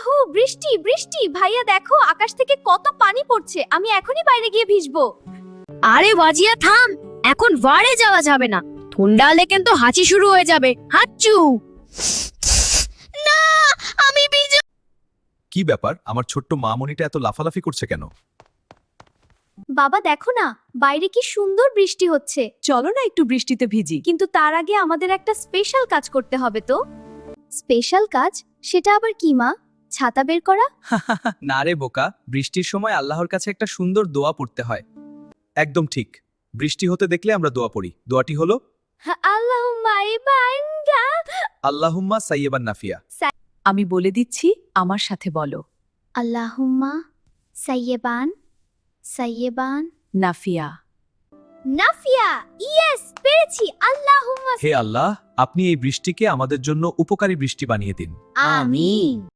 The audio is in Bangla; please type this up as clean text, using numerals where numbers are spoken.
ইয়াহু, বৃষ্টি বৃষ্টি! ভাইয়া দেখো, আকাশ থেকে কত পানি পড়ছে। আমি এখনই বাইরে গিয়ে ভিজবো। আরে ওয়াজিয়া থাম, এখন বাড়ে যাওয়া যাবে না। ঠান্ডা হলে কিন্তু হাঁচি শুরু হয়ে যাবে। হাঁচু। না, আমি ভিজে। কি ব্যাপার, আমার ছোট্ট মামনিটা এত লাফালাফি করছে কেন? বাবা দেখো না, বাইরে কি সুন্দর বৃষ্টি হচ্ছে। চলো না একটু বৃষ্টিতে ভিজি। কিন্তু তার আগে আমাদের একটা স্পেশাল কাজ করতে হবে। তো স্পেশাল কাজ? সেটা আবার কি মা? ছাতা বের করা? না রে বোকা, বৃষ্টির সময় আল্লাহর কাছে একটা সুন্দর দোয়া পড়তে হয়। একদম ঠিক। বৃষ্টি হতে দেখলে আমরা দোয়া পড়ি। দোয়াটি হলো আল্লাহুম্মা ইবাঙ্গা। আল্লাহুম্মা সাইয়্যিবান নাফিয়া। আমি বলে দিচ্ছি, আমার সাথে বলো। আল্লাহুম্মা সাইয়্যিবান সাইয়্যিবান নাফিয়া। নাফিয়া। ইয়েস, পেরেছি। আল্লাহুম্মা। হে আল্লাহ, আপনি এই বৃষ্টিকে আমাদের জন্য উপকারী বৃষ্টি বানিয়ে দিন। আমিন।